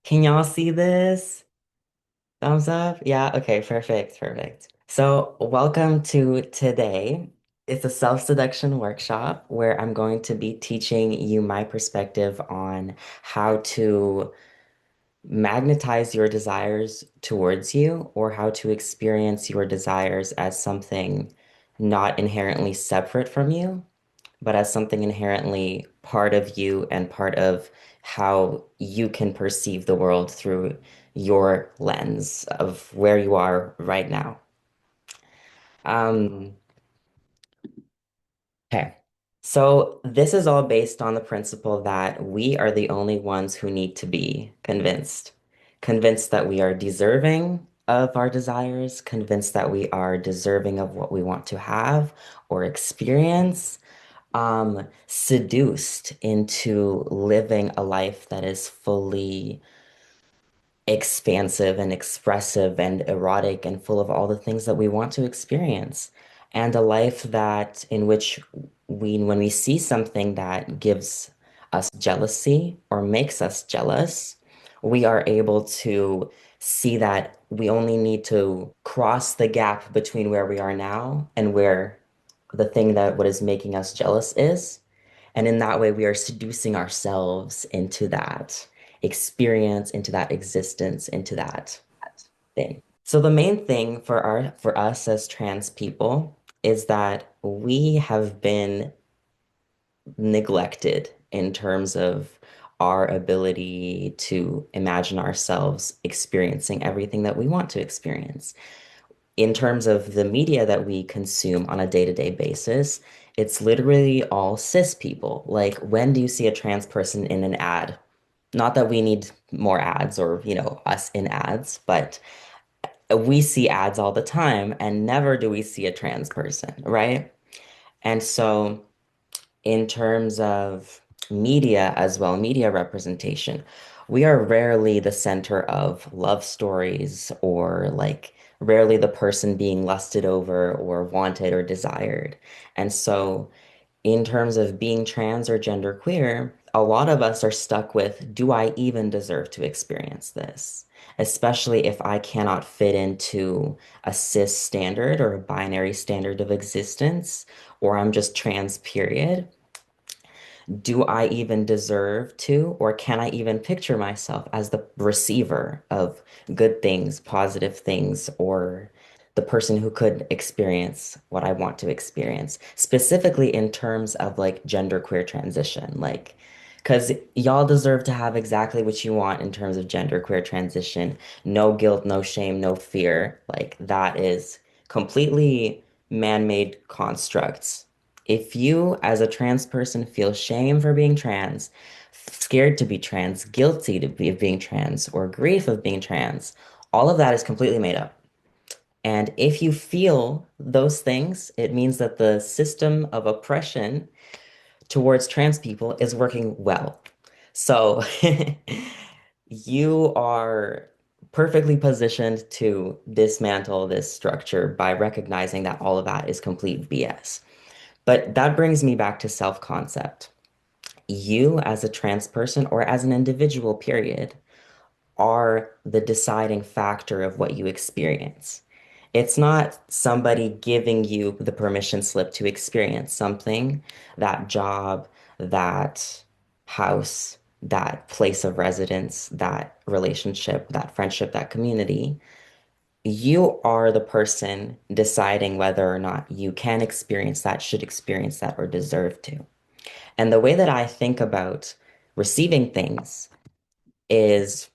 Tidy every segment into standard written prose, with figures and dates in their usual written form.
Can y'all see this? Thumbs up? Yeah, okay, perfect, perfect. So, welcome to today. It's a self-seduction workshop where I'm going to be teaching you my perspective on how to magnetize your desires towards you or how to experience your desires as something not inherently separate from you, but as something inherently part of you and part of how you can perceive the world through your lens of where you are right now. Um, okay. So this is all based on the principle that we are the only ones who need to be convinced. Convinced that we are deserving of our desires, convinced that we are deserving of what we want to have or experience, seduced into living a life that is fully expansive and expressive and erotic and full of all the things that we want to experience. And a life that in which when we see something that gives us jealousy or makes us jealous, we are able to see that we only need to cross the gap between where we are now and where the thing that what is making us jealous is. And in that way, we are seducing ourselves into that experience, into that existence, into that thing. So the main thing for us as trans people is that we have been neglected in terms of our ability to imagine ourselves experiencing everything that we want to experience in terms of the media that we consume on a day-to-day basis, it's literally all cis people. Like, when do you see a trans person in an ad? Not that we need more ads or, us in ads, but we see ads all the time and never do we see a trans person, right? And so in terms of media as well, media representation, we are rarely the center of love stories or like rarely the person being lusted over or wanted or desired. And so, in terms of being trans or genderqueer, a lot of us are stuck with, do I even deserve to experience this? Especially if I cannot fit into a cis standard or a binary standard of existence, or I'm just trans, period. Do I even deserve to, or can I even picture myself as the receiver of good things, positive things, or the person who could experience what I want to experience, specifically in terms of like genderqueer transition, like, because y'all deserve to have exactly what you want in terms of genderqueer transition. No guilt, no shame, no fear. Like, that is completely man-made constructs. If you, as a trans person, feel shame for being trans, scared to be trans, guilty to be of being trans, or grief of being trans, all of that is completely made up. And if you feel those things, it means that the system of oppression towards trans people is working well. So you are perfectly positioned to dismantle this structure by recognizing that all of that is complete BS. But that brings me back to self-concept. You, as a trans person or as an individual, period, are the deciding factor of what you experience. It's not somebody giving you the permission slip to experience something, that job, that house, that place of residence, that relationship, that friendship, that community. You are the person deciding whether or not you can experience that, should experience that, or deserve to. And the way that I think about receiving things is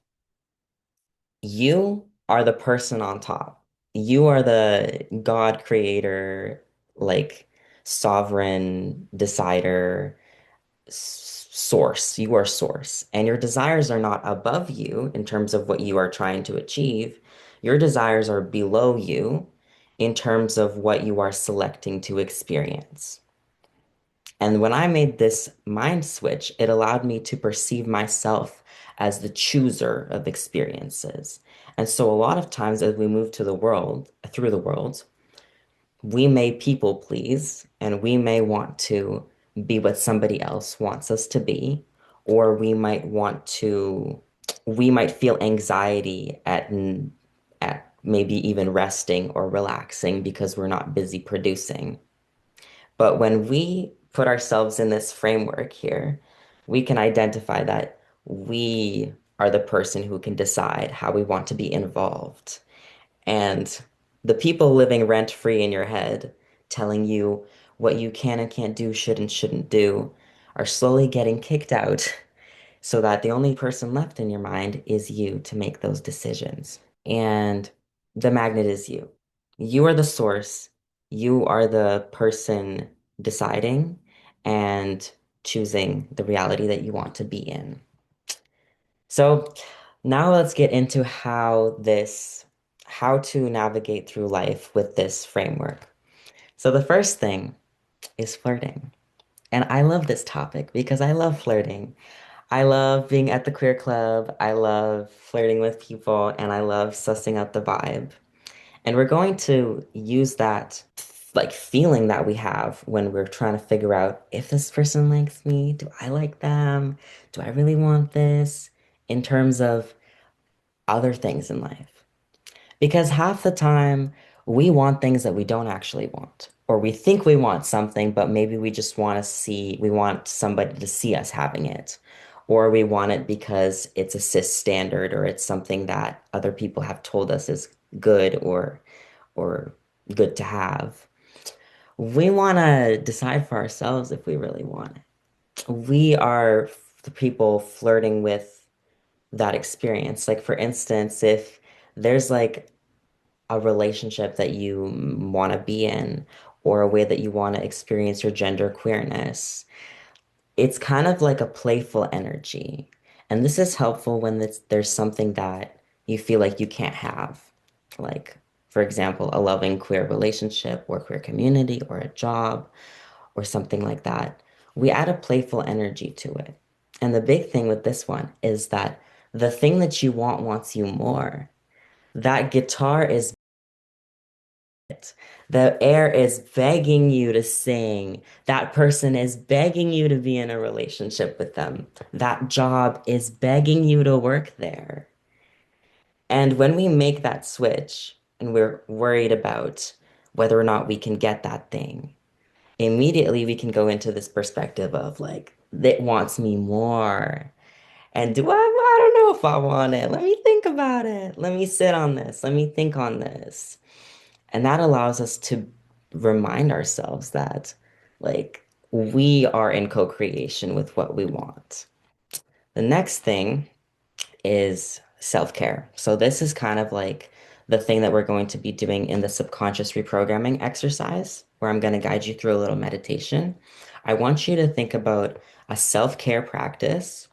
you are the person on top. You are the God creator, like sovereign decider, source. You are source. And your desires are not above you in terms of what you are trying to achieve. Your desires are below you in terms of what you are selecting to experience. And when I made this mind switch, it allowed me to perceive myself as the chooser of experiences. And so a lot of times as we move to the world, through the world, we may people please and we may want to be what somebody else wants us to be, or we might want to we might feel anxiety at maybe even resting or relaxing because we're not busy producing. But when we put ourselves in this framework here, we can identify that we are the person who can decide how we want to be involved. And the people living rent free in your head, telling you what you can and can't do, should and shouldn't do, are slowly getting kicked out so that the only person left in your mind is you to make those decisions. And the magnet is you. You are the source. You are the person deciding and choosing the reality that you want to be in. So now let's get into how to navigate through life with this framework. So the first thing is flirting. And I love this topic because I love flirting. I love being at the queer club. I love flirting with people and I love sussing out the vibe. And we're going to use that like feeling that we have when we're trying to figure out if this person likes me, do I like them? Do I really want this? In terms of other things in life. Because half the time we want things that we don't actually want. Or we think we want something, but maybe we just we want somebody to see us having it. Or we want it because it's a cis standard or it's something that other people have told us is good or good to have. We want to decide for ourselves if we really want it. We are the people flirting with that experience. Like, for instance, if there's like a relationship that you want to be in or a way that you want to experience your gender queerness, it's kind of like a playful energy. And this is helpful when there's something that you feel like you can't have. Like, for example, a loving queer relationship or queer community or a job or something like that. We add a playful energy to it. And the big thing with this one is that the thing that you want wants you more. That guitar is it. The air is begging you to sing. That person is begging you to be in a relationship with them. That job is begging you to work there. And when we make that switch and we're worried about whether or not we can get that thing, immediately we can go into this perspective of like, it wants me more. And I don't know if I want it. Let me think about it. Let me sit on this. Let me think on this. And that allows us to remind ourselves that, like, we are in co-creation with what we want. The next thing is self-care. So this is kind of like the thing that we're going to be doing in the subconscious reprogramming exercise, where I'm going to guide you through a little meditation. I want you to think about a self-care practice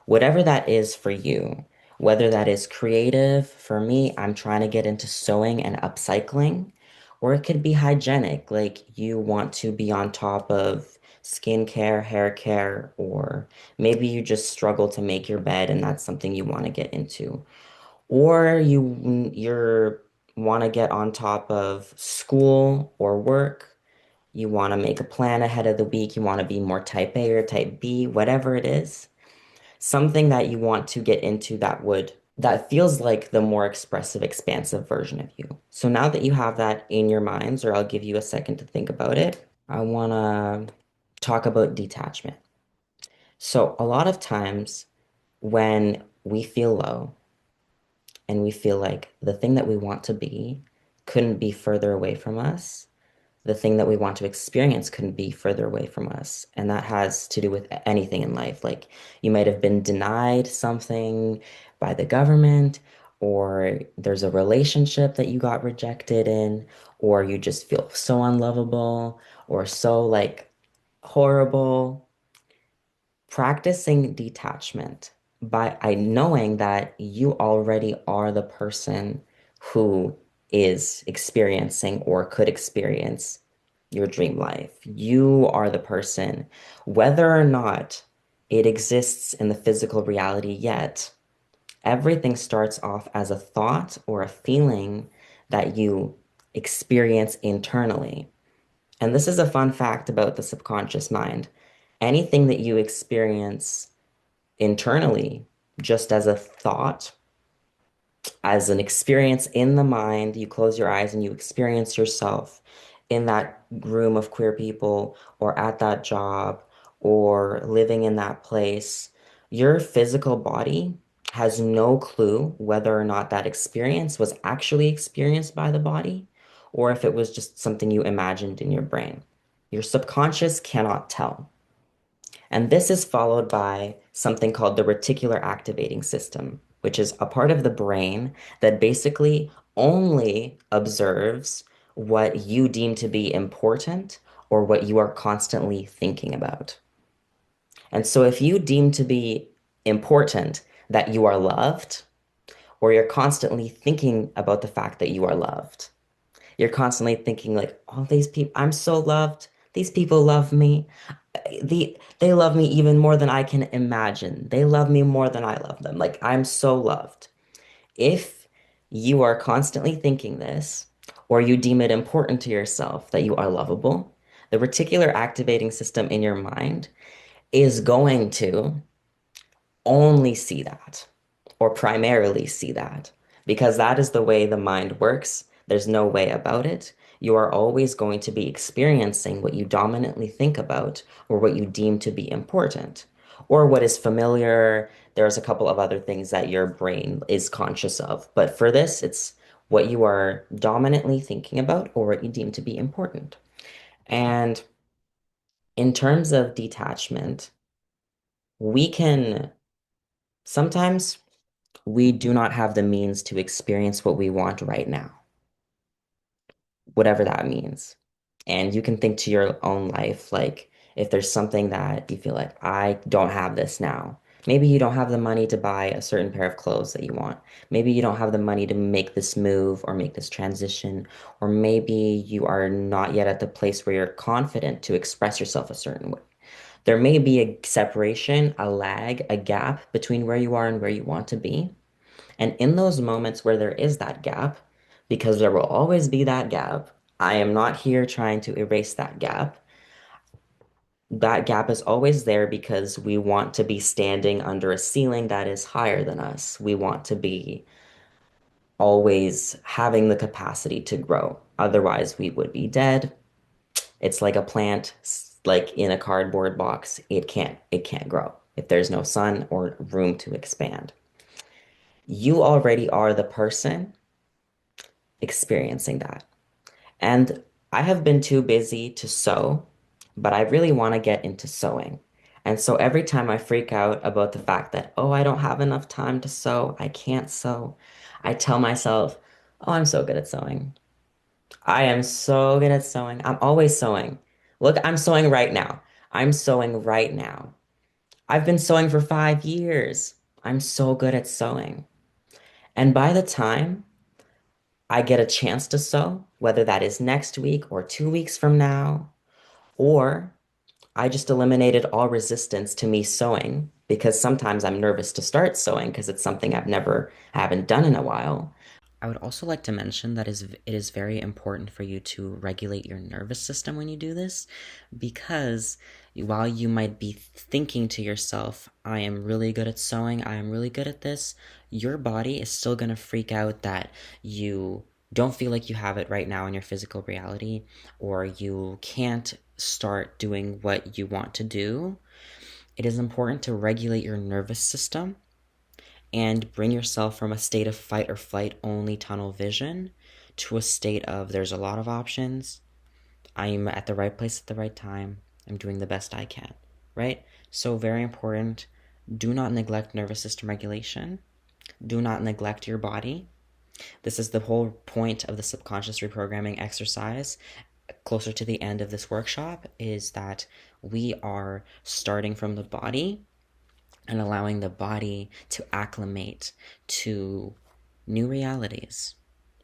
whatever that is for you, whether that is creative. For me, I'm trying to get into sewing and upcycling, or it could be hygienic, like you want to be on top of skincare, hair care, or maybe you just struggle to make your bed and that's something you want to get into. Or you're want to get on top of school or work. You want to make a plan ahead of the week. You want to be more type A or type B, whatever it is something that you want to get into that feels like the more expressive, expansive version of you. So now that you have that in your minds, or I'll give you a second to think about it, I want to talk about detachment. So a lot of times when we feel low and we feel like the thing that we want to be couldn't be further away from us, the thing that we want to experience couldn't be further away from us. And that has to do with anything in life. Like you might have been denied something by the government, or there's a relationship that you got rejected in, or you just feel so unlovable or so like horrible. Practicing detachment by knowing that you already are the person who is experiencing or could experience your dream life. You are the person, whether or not it exists in the physical reality yet, everything starts off as a thought or a feeling that you experience internally. And this is a fun fact about the subconscious mind. Anything that you experience internally just as a thought, as an experience in the mind. You close your eyes and you experience yourself in that room of queer people or at that job or living in that place. Your physical body has no clue whether or not that experience was actually experienced by the body or if it was just something you imagined in your brain. Your subconscious cannot tell. And this is followed by something called the reticular activating system, which is a part of the brain that basically only observes what you deem to be important or what you are constantly thinking about. And so if you deem to be important that you are loved, or you're constantly thinking about the fact that you are loved, you're constantly thinking like, oh, these people, I'm so loved. These people love me. They love me even more than I can imagine. They love me more than I love them. Like I'm so loved. If you are constantly thinking this, or you deem it important to yourself that you are lovable, the reticular activating system in your mind is going to only see that or primarily see that because that is the way the mind works. There's no way about it. You are always going to be experiencing what you dominantly think about or what you deem to be important or what is familiar. There's a couple of other things that your brain is conscious of. But for this, it's what you are dominantly thinking about or what you deem to be important. And in terms of detachment, we can sometimes we do not have the means to experience what we want right now, whatever that means. And you can think to your own life, like if there's something that you feel like, I don't have this now. Maybe you don't have the money to buy a certain pair of clothes that you want. Maybe you don't have the money to make this move or make this transition. Or maybe you are not yet at the place where you're confident to express yourself a certain way. There may be a separation, a lag, a gap between where you are and where you want to be. And in those moments where there is that gap, because there will always be that gap, I am not here trying to erase that gap. That gap is always there because we want to be standing under a ceiling that is higher than us. We want to be always having the capacity to grow. Otherwise, we would be dead. It's like a plant, like in a cardboard box. It can't grow if there's no sun or room to expand. You already are the person experiencing that. And I have been too busy to sew, but I really want to get into sewing. And so every time I freak out about the fact that, oh, I don't have enough time to sew, I can't sew, I tell myself, oh, I'm so good at sewing. I am so good at sewing. I'm always sewing. Look, I'm sewing right now. I'm sewing right now. I've been sewing for 5 years. I'm so good at sewing. And by the time I get a chance to sew, whether that is next week or 2 weeks from now, or I just eliminated all resistance to me sewing because sometimes I'm nervous to start sewing because it's something I haven't done in a while. I would also like to mention that it is very important for you to regulate your nervous system when you do this because while you might be thinking to yourself, I am really good at sewing, I am really good at this, your body is still going to freak out that you don't feel like you have it right now in your physical reality or you can't start doing what you want to do. It is important to regulate your nervous system and bring yourself from a state of fight or flight only tunnel vision to a state of there's a lot of options. I'm at the right place at the right time. I'm doing the best I can, right? So, very important. Do not neglect nervous system regulation. Do not neglect your body. This is the whole point of the subconscious reprogramming exercise closer to the end of this workshop is that we are starting from the body and allowing the body to acclimate to new realities.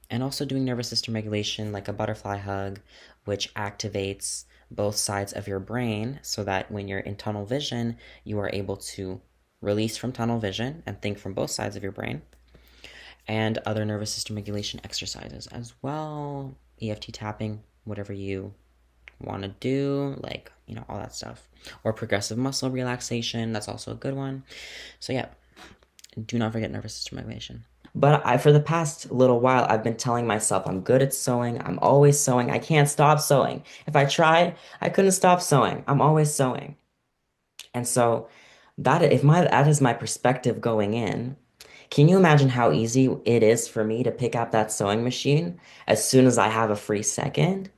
And also doing nervous system regulation like a butterfly hug, which activates both sides of your brain so that when you're in tunnel vision, you are able to release from tunnel vision and think from both sides of your brain. And other nervous system regulation exercises as well, EFT tapping, whatever you want to do, like, all that stuff. Or progressive muscle relaxation, that's also a good one. So, yeah, Do not forget nervous system regulation. But for the past little while, I've been telling myself I'm good at sewing. I'm always sewing. I can't stop sewing. If I tried, I couldn't stop sewing. I'm always sewing. And so that is my perspective going in. Can you imagine how easy it is for me to pick up that sewing machine as soon as I have a free second?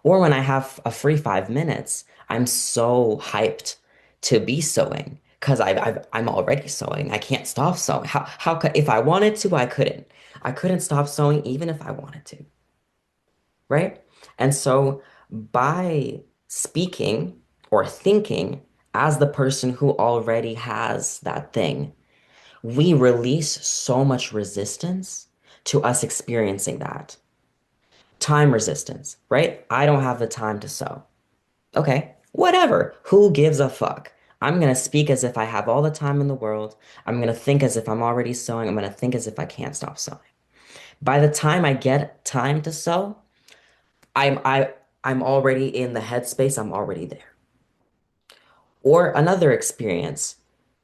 Or when I have a free 5 minutes, I'm so hyped to be sewing because I'm already sewing. I can't stop sewing. How could, if I wanted to, I couldn't. I couldn't stop sewing even if I wanted to, right? And so by speaking or thinking as the person who already has that thing, we release so much resistance to us experiencing that. Time resistance, right? I don't have the time to sew. Okay, whatever. Who gives a fuck? I'm gonna speak as if I have all the time in the world. I'm gonna think as if I'm already sewing. I'm gonna think as if I can't stop sewing. By the time I get time to sew, I'm I I'm already in the headspace. I'm already there. Or another experience,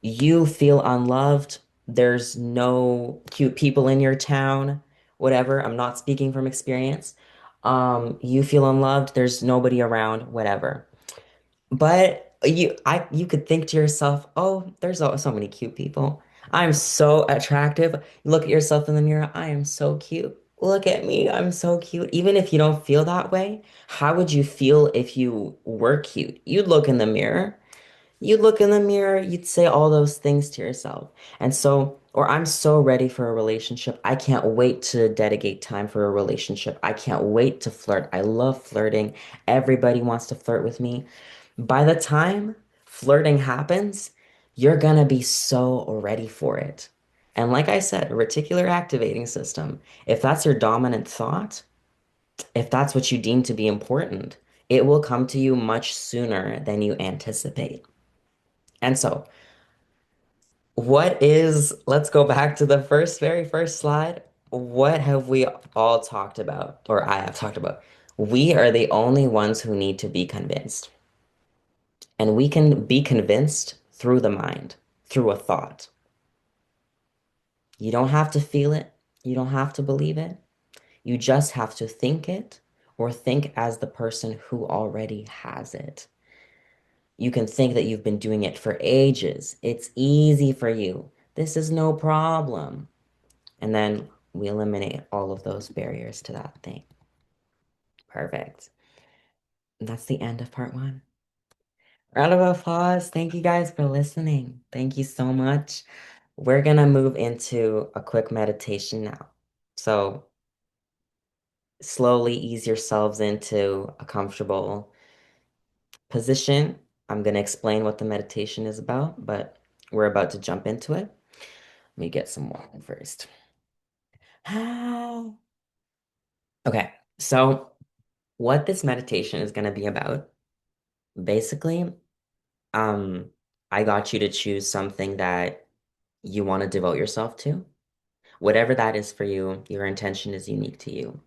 you feel unloved. There's no cute people in your town, whatever. I'm not speaking from experience. You feel unloved. There's nobody around, whatever. But you could think to yourself, oh, there's so many cute people. I'm so attractive. You look at yourself in the mirror. I am so cute. Look at me. I'm so cute. Even if you don't feel that way, how would you feel if you were cute? You'd look in the mirror, you'd say all those things to yourself. And so, or I'm so ready for a relationship. I can't wait to dedicate time for a relationship. I can't wait to flirt. I love flirting. Everybody wants to flirt with me. By the time flirting happens, you're gonna be so ready for it. And like I said, reticular activating system, if that's your dominant thought, if that's what you deem to be important, it will come to you much sooner than you anticipate. And so, let's go back to the very first slide. What have we all talked about, or I have talked about? We are the only ones who need to be convinced. And we can be convinced through the mind, through a thought. You don't have to feel it. You don't have to believe it. You just have to think it or think as the person who already has it. You can think that you've been doing it for ages. It's easy for you. This is no problem. And then we eliminate all of those barriers to that thing. Perfect. And that's the end of part one. Round of applause. Thank you guys for listening. Thank you so much. We're gonna move into a quick meditation now. So slowly ease yourselves into a comfortable position. I'm gonna explain what the meditation is about, but we're about to jump into it. Let me get some water first. Okay, so what this meditation is gonna be about, basically, um, I got you to choose something that you want to devote yourself to. Whatever that is for you, your intention is unique to you.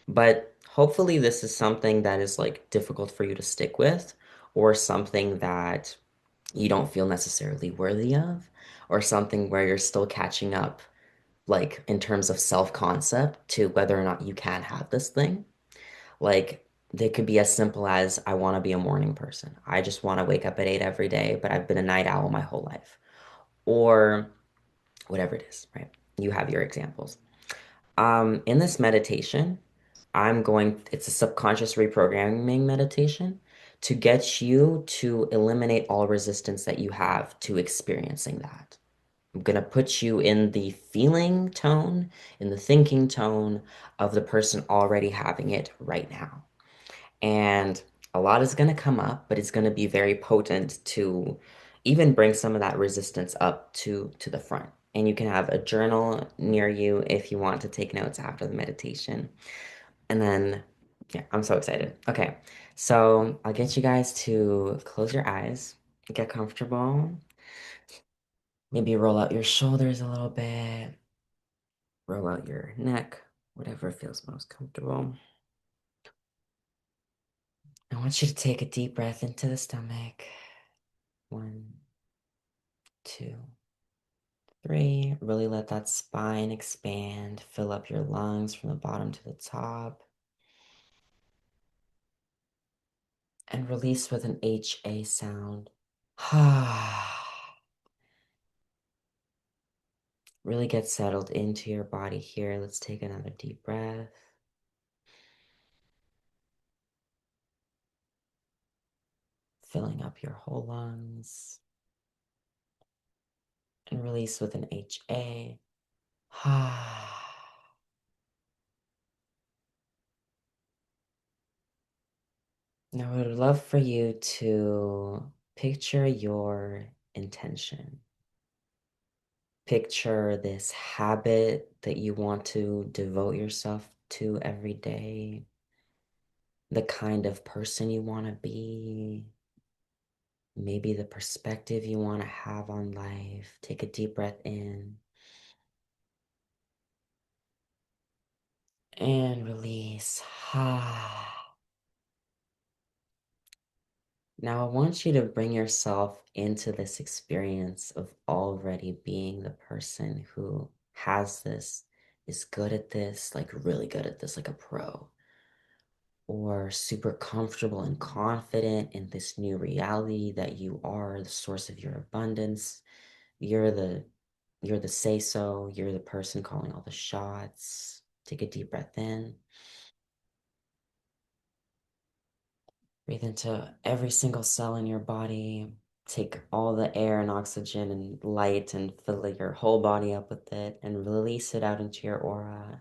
But hopefully, this is something that is like difficult for you to stick with, or something that you don't feel necessarily worthy of, or something where you're still catching up, like in terms of self-concept to whether or not you can have this thing. Like, they could be as simple as I want to be a morning person. I just want to wake up at 8 every day, but I've been a night owl my whole life. Or whatever it is, right? You have your examples. In this meditation, it's a subconscious reprogramming meditation to get you to eliminate all resistance that you have to experiencing that. I'm gonna put you in the feeling tone, in the thinking tone of the person already having it right now. And a lot is gonna come up, but it's gonna be very potent to even bring some of that resistance up to the front. And you can have a journal near you if you want to take notes after the meditation. And then, yeah, I'm so excited. Okay, so I'll get you guys to close your eyes, get comfortable, maybe roll out your shoulders a little bit, roll out your neck, whatever feels most comfortable. I want you to take a deep breath into the stomach. One, two, 3. Really let that spine expand, fill up your lungs from the bottom to the top, and release with an HA sound. Really get settled into your body here. Let's take another deep breath. Filling up your whole lungs. And release with an HA. Now, I would love for you to picture your intention. Picture this habit that you want to devote yourself to every day, the kind of person you want to be, maybe the perspective you want to have on life. Take a deep breath in and release. Now, I want you to bring yourself into this experience of already being the person who has this, is good at this, like really good at this, like a pro, or super comfortable and confident in this new reality that you are the source of your abundance. You're the you're the say so, you're the person calling all the shots. Take a deep breath in. Breathe into every single cell in your body. Take all the air and oxygen and light and fill your whole body up with it and release it out into your aura.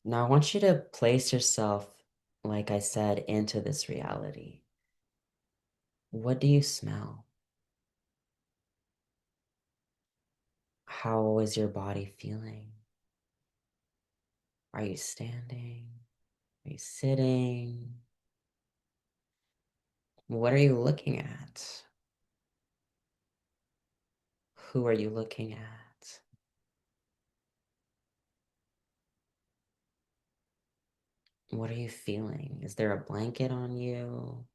Now, I want you to place yourself, like I said, into this reality. What do you smell? How is your body feeling? Are you standing? Are you sitting? What are you looking at? Who are you looking at? What are you feeling? Is there a blanket on you?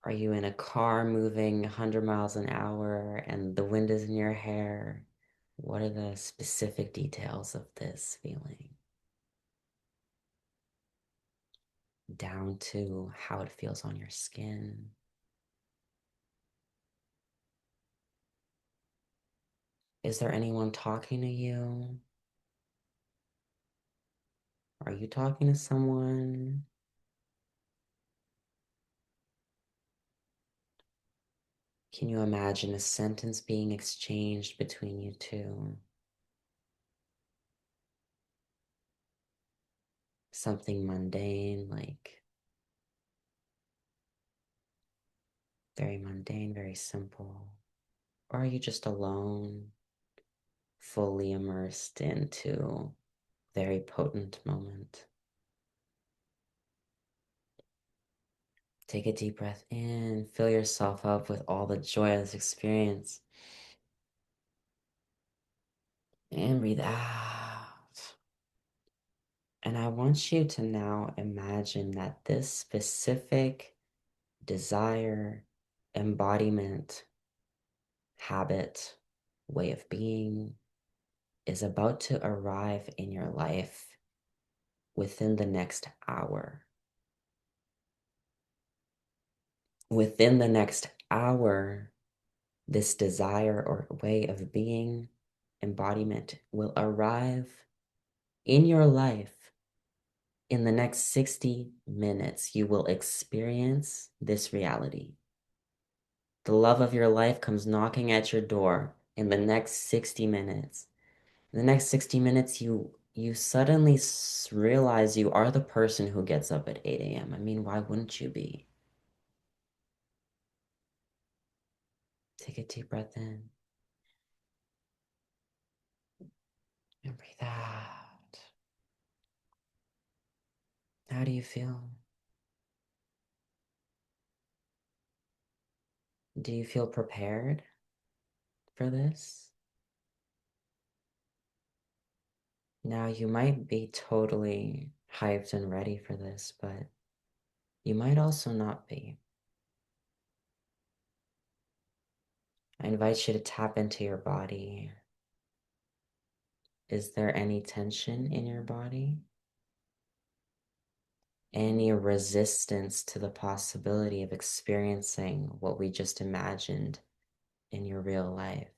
Are you in a car moving 100 miles an hour and the wind is in your hair? What are the specific details of this feeling? Down to how it feels on your skin. Is there anyone talking to you? Are you talking to someone? Can you imagine a sentence being exchanged between you two? Something mundane, like very mundane, very simple. Or are you just alone, fully immersed into very potent moment? Take a deep breath in, fill yourself up with all the joy of this experience, and breathe out. And I want you to now imagine that this specific desire, embodiment, habit, way of being is about to arrive in your life within the next hour. Within the next hour, this desire or way of being, embodiment will arrive in your life. In the next 60 minutes, you will experience this reality. The love of your life comes knocking at your door in the next 60 minutes. In the next 60 minutes, you suddenly realize you are the person who gets up at 8 a.m. I mean, why wouldn't you be? Take a deep breath in and breathe out. How do you feel? Do you feel prepared for this? Now, you might be totally hyped and ready for this, but you might also not be. I invite you to tap into your body. Is there any tension in your body? Any resistance to the possibility of experiencing what we just imagined in your real life?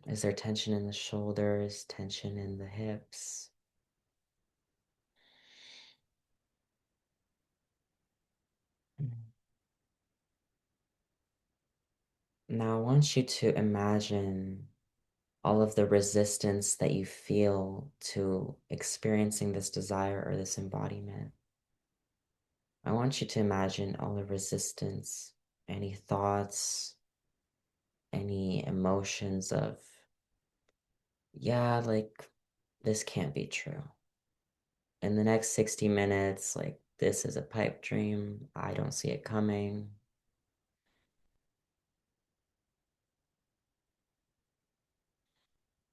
Is there tension in the shoulders, tension in the hips? Now, I want you to imagine all of the resistance that you feel to experiencing this desire or this embodiment. I want you to imagine all the resistance, any thoughts, any emotions of, yeah, like this can't be true. In the next 60 minutes, like this is a pipe dream. I don't see it coming.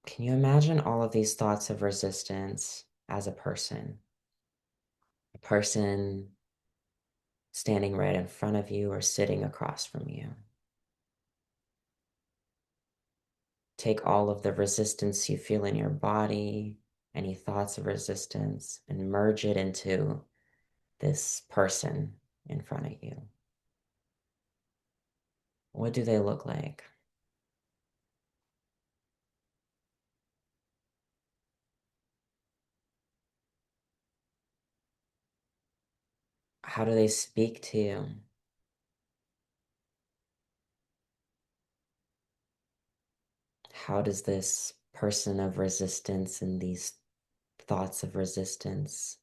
Can you imagine all of these thoughts of resistance as a person? A person standing right in front of you or sitting across from you. Take all of the resistance you feel in your body, any thoughts of resistance, and merge it into this person in front of you. What do they look like? How do they speak to you? How does this person of resistance and these thoughts of resistance,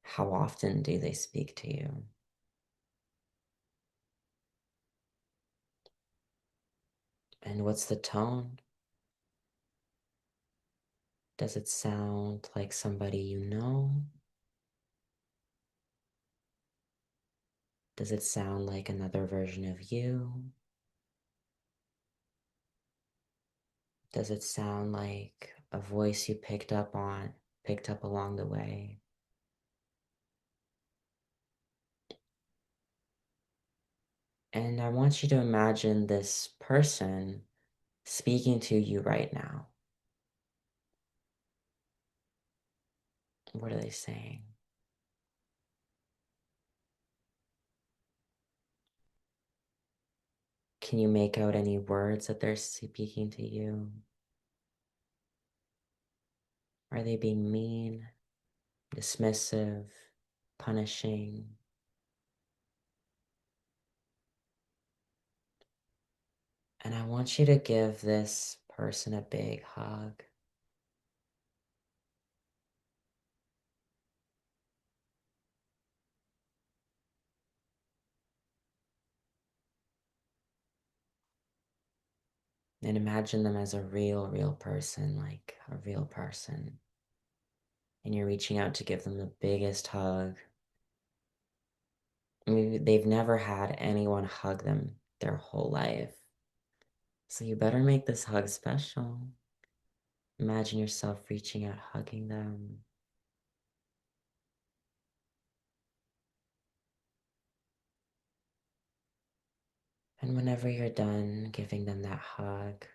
how often do they speak to you? And what's the tone? Does it sound like somebody you know? Does it sound like another version of you? Does it sound like a voice you picked up along the way? And I want you to imagine this person speaking to you right now. What are they saying? Can you make out any words that they're speaking to you? Are they being mean, dismissive, punishing? And I want you to give this person a big hug. And imagine them as a real person, like a real person. And you're reaching out to give them the biggest hug. I mean, they've never had anyone hug them their whole life. So you better make this hug special. Imagine yourself reaching out, hugging them. And whenever you're done giving them that hug,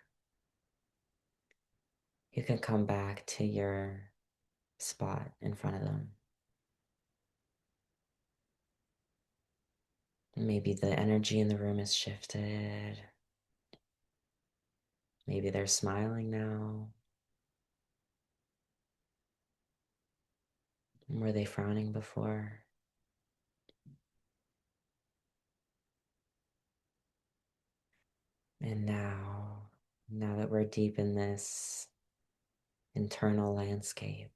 you can come back to your spot in front of them. Maybe the energy in the room has shifted. Maybe they're smiling now. Were they frowning before? And now that we're deep in this internal landscape,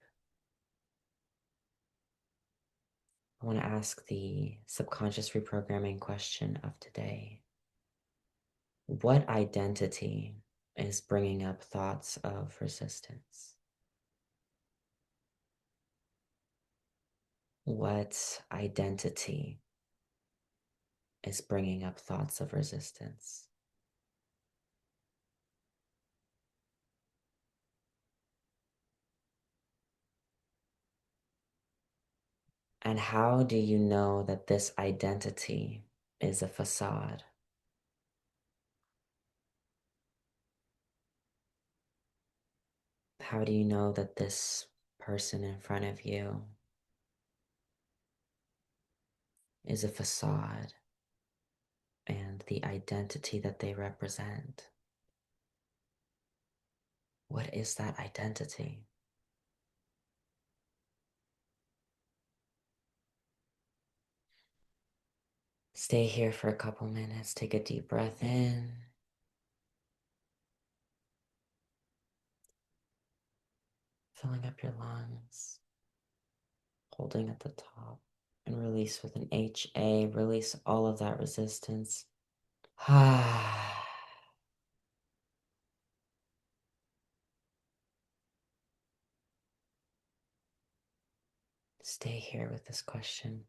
I want to ask the subconscious reprogramming question of today. What identity is bringing up thoughts of resistance? What identity is bringing up thoughts of resistance? And how do you know that this identity is a facade? How do you know that this person in front of you is a facade and the identity that they represent? What is that identity? Stay here for a couple minutes. Take a deep breath in, filling up your lungs, holding at the top, and release with an HA. Release all of that resistance. Stay here with this question.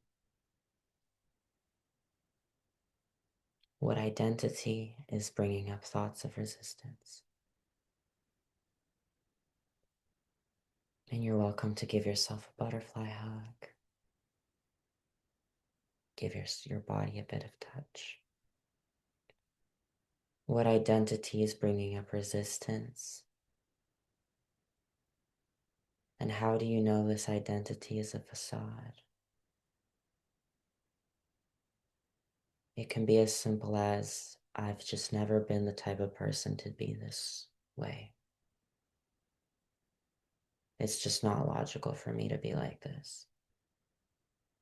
What identity is bringing up thoughts of resistance? And you're welcome to give yourself a butterfly hug. Give your body a bit of touch. What identity is bringing up resistance? And how do you know this identity is a facade? It can be as simple as, I've just never been the type of person to be this way. It's just not logical for me to be like this.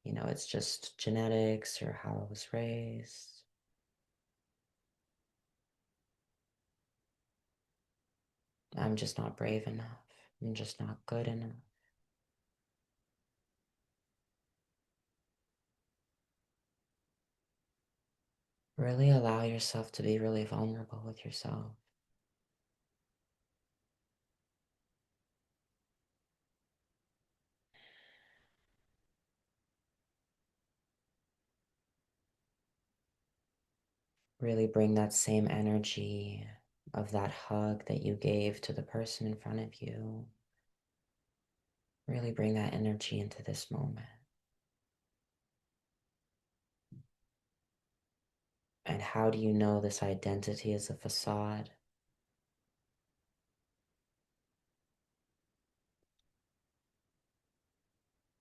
It's just genetics or how I was raised. I'm just not brave enough. I'm just not good enough. Really allow yourself to be really vulnerable with yourself. Really bring that same energy of that hug that you gave to the person in front of you. Really bring that energy into this moment. And how do you know this identity is a facade?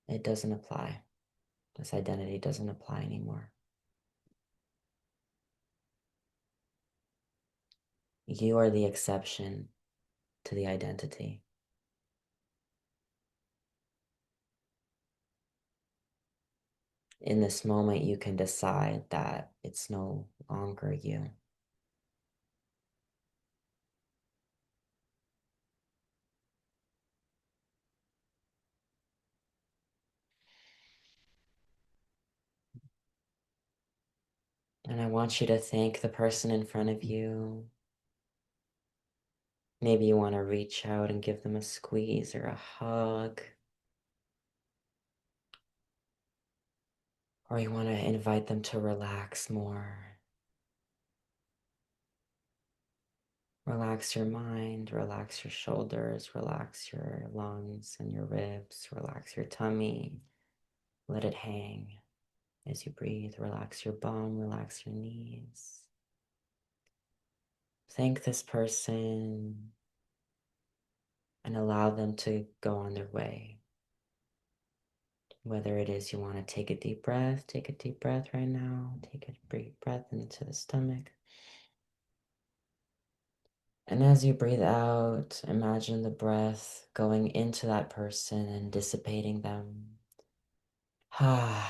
It doesn't apply. This identity doesn't apply anymore. You are the exception to the identity. In this moment, you can decide that it's no longer you. And I want you to thank the person in front of you. Maybe you want to reach out and give them a squeeze or a hug. Or you want to invite them to relax more. Relax your mind, relax your shoulders, relax your lungs and your ribs, relax your tummy. Let it hang as you breathe. Relax your bum, relax your knees. Thank this person and allow them to go on their way. Whether it is you want to take a deep breath right now. Take a deep breath into the stomach. And as you breathe out, imagine the breath going into that person and dissipating them. Now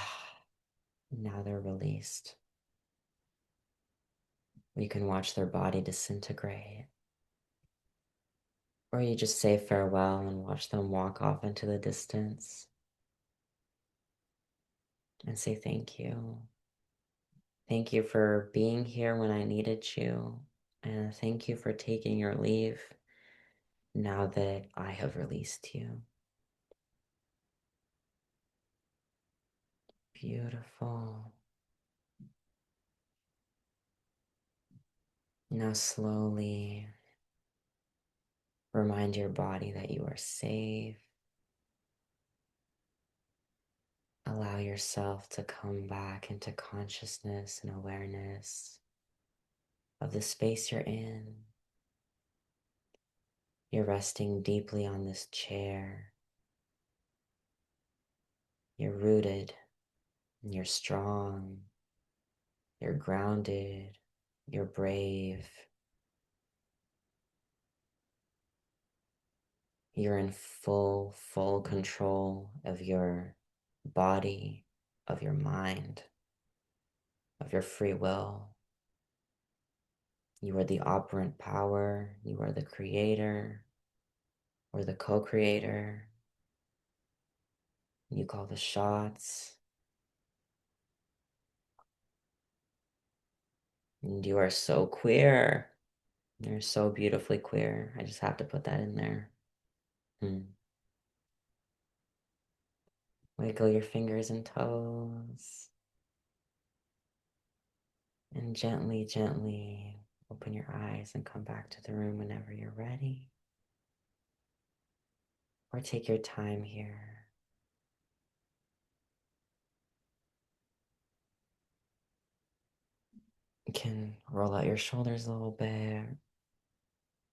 they're released. You can watch their body disintegrate. Or you just say farewell and watch them walk off into the distance and say thank you. Thank you for being here when I needed you. And thank you for taking your leave now that I have released you. Beautiful. Now slowly remind your body that you are safe. allow yourself to come back into consciousness and awareness of the space you're in. You're resting deeply on this chair. You're rooted, and you're strong, you're grounded, you're brave. You're in full control of your body, of your mind, of your free will. You are the operant power. You are the creator or the co-creator. You call the shots. And you are so queer. You're so beautifully queer. I just have to put that in there. Hmm. Wiggle your fingers and toes. And gently open your eyes and come back to the room whenever you're ready. Or take your time here. You can roll out your shoulders a little bit.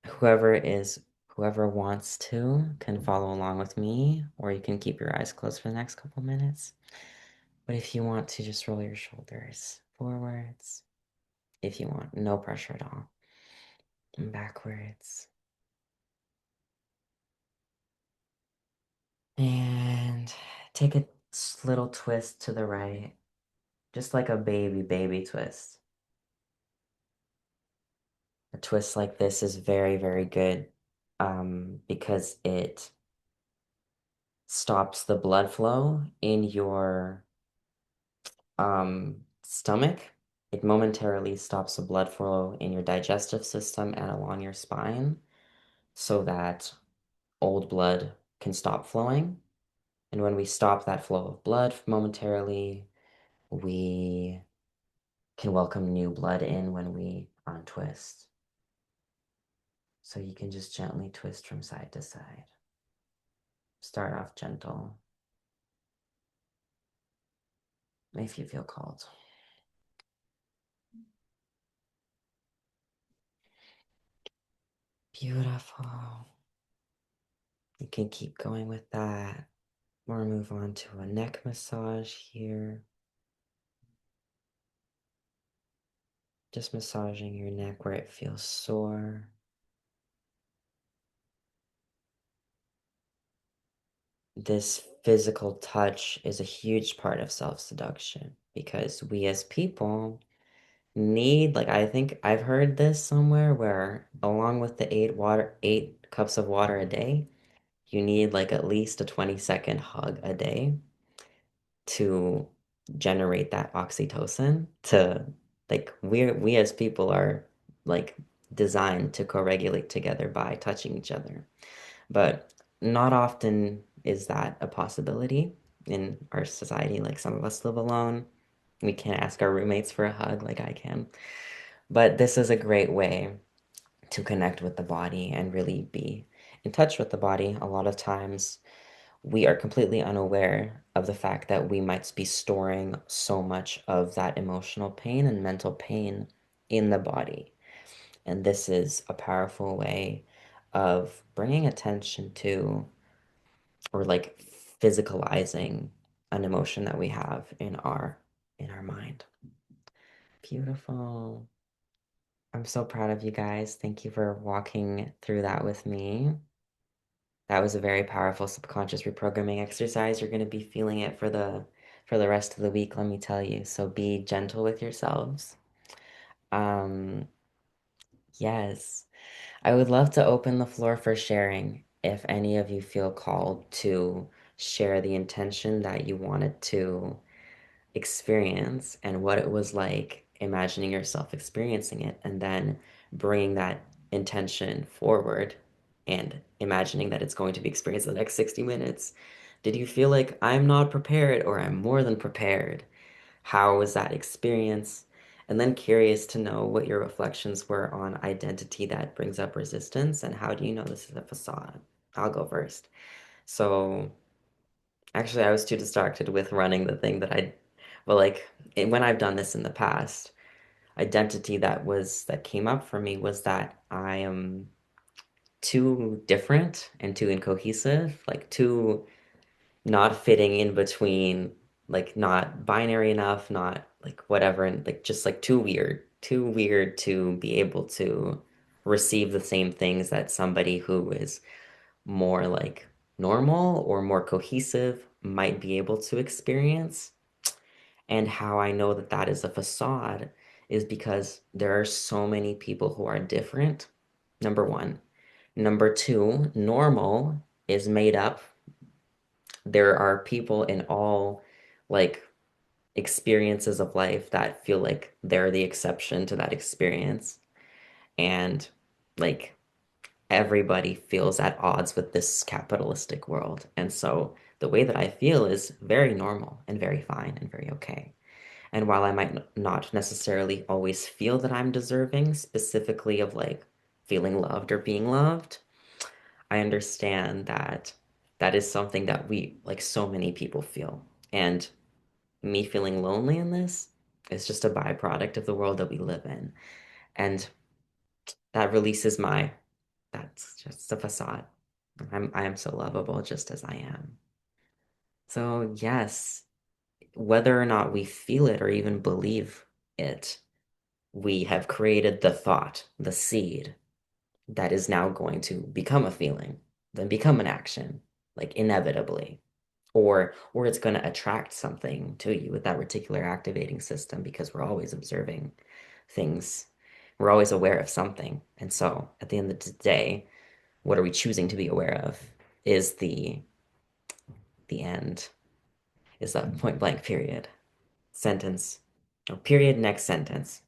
Whoever is, whoever wants to can follow along with me, or you can keep your eyes closed for the next couple minutes. But if you want to, just roll your shoulders forwards. If you want, no pressure at all. And backwards. And take a little twist to the right, just like a baby twist. A twist like this is very good because it stops the blood flow in your stomach. It momentarily stops the blood flow in your digestive system and along your spine so that old blood can stop flowing. And when we stop that flow of blood momentarily, we can welcome new blood in when we untwist. So you can just gently twist from side to side. Start off gentle if you feel called. Beautiful. You can keep going with that. Or move on to a neck massage here. Just massaging your neck where it feels sore. This physical touch is a huge part of self-seduction because we as people need, like I think I've heard this somewhere where along with the 8 cups of water a day, you need like at least a 20-second hug a day to generate that oxytocin to like we as people are like designed to co-regulate together by touching each other. But not often is that a possibility in our society. Like some of us live alone. We can't ask our roommates for a hug like I can. But this is a great way to connect with the body and really be in touch with the body. A lot of times we are completely unaware of the fact that we might be storing so much of that emotional pain and mental pain in the body. And this is a powerful way of bringing attention to or like physicalizing an emotion that we have in our mind. Beautiful. I'm so proud of you guys. Thank you for walking through that with me. That was a very powerful subconscious reprogramming exercise. You're going to be feeling it for the rest of the week, let me tell you. So be gentle with yourselves. Um, yes. I would love to open the floor for sharing if any of you feel called to share the intention that you wanted to experience and what it was like imagining yourself experiencing it, and then bringing that intention forward and imagining that it's going to be experienced in the next 60 minutes. Did you feel like I'm not prepared or I'm more than prepared? How was that experience? And then curious to know what your reflections were on identity that brings up resistance and how do you know this is a facade? I'll go first. So Actually, I was too distracted with running the thing that well, like when I've done this in the past, identity that came up for me was that I am too different and too incohesive, like too not fitting in between, like not binary enough, not like whatever, and like just like too weird to be able to receive the same things that somebody who is more like normal or more cohesive might be able to experience. And how I know that that is a facade is because there are so many people who are different, number one. Number two, normal is made up. There are people in all like experiences of life that feel like they're the exception to that experience. And like everybody feels at odds with this capitalistic world. And so the way that I feel is very normal and very fine and very okay. And while I might not necessarily always feel that I'm deserving, specifically of like feeling loved or being loved, I understand that that is something that we, like so many people feel. And me feeling lonely in this is just a byproduct of the world that we live in. And that releases that's just a facade. I am so lovable just as I am. So yes, whether or not we feel it or even believe it, we have created the thought, the seed that is now going to become a feeling, then become an action, like inevitably. Or it's going to attract something to you with that reticular activating system because we're always observing things. We're always aware of something. And so at the end of the day, what are we choosing to be aware of is the end, is that point blank period. Sentence. Oh, period, next sentence.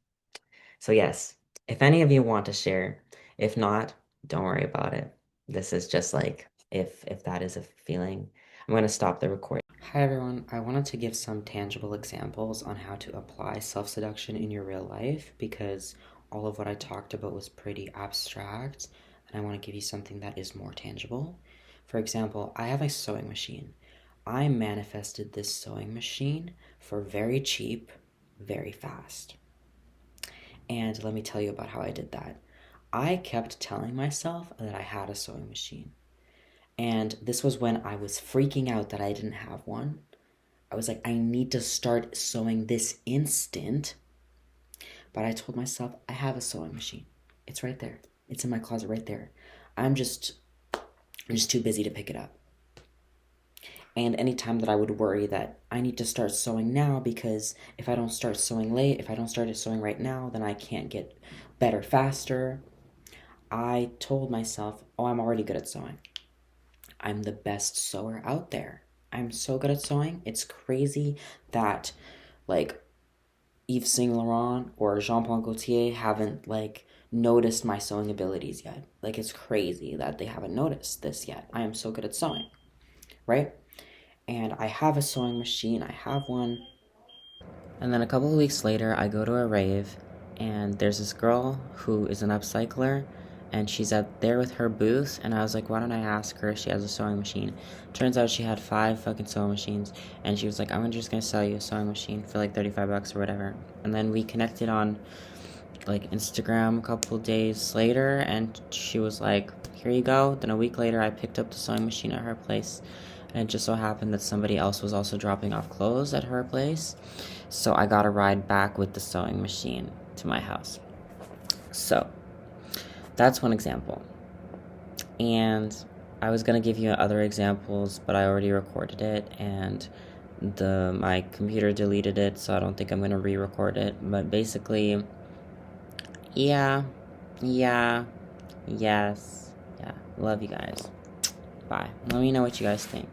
So yes, if any of you want to share, if not, don't worry about it. This is just like if that is a feeling. I'm going to stop the recording. Hi everyone, I wanted to give some tangible examples on how to apply self seduction in your real life because all of what I talked about was pretty abstract, and I want to give you something that is more tangible. For example, I have a sewing machine. I manifested this sewing machine for very cheap, very fast. And let me tell you about how I did that. I kept telling myself that I had a sewing machine. And this was when I was freaking out that I didn't have one. I was like, I need to start sewing this instant. But I told myself, I have a sewing machine. It's right there. It's in my closet right there. I'm just I'm just too busy to pick it up. And anytime that I would worry that I need to start sewing now because if I don't start sewing late, if I don't start sewing right now, then I can't get better faster. I told myself, oh, I'm already good at sewing. I'm the best sewer out there. I'm so good at sewing. It's crazy that like Yves Saint Laurent or Jean Paul Gaultier haven't like noticed my sewing abilities yet. Like it's crazy that they haven't noticed this yet. I am so good at sewing, right? And I have a sewing machine. I have one. And then a couple of weeks later, I go to a rave, and there's this girl who is an upcycler, and she's out there with her booth. And I was like, why don't I ask her if she has a sewing machine? Turns out she had 5 fucking sewing machines, and she was like, I'm just gonna sell you a sewing machine for like 35 bucks or whatever. And then we connected on like Instagram a couple of days later, and she was like, here you go. Then a week later, I picked up the sewing machine at her place, and it just so happened that somebody else was also dropping off clothes at her place. So I got a ride back with the sewing machine to my house. So that's one example. And I was gonna give you other examples, but I already recorded it, and my computer deleted it, so I don't think I'm gonna re-record it. But basically, yeah, yeah, yes, yeah. Love you guys. Bye. Let me know what you guys think.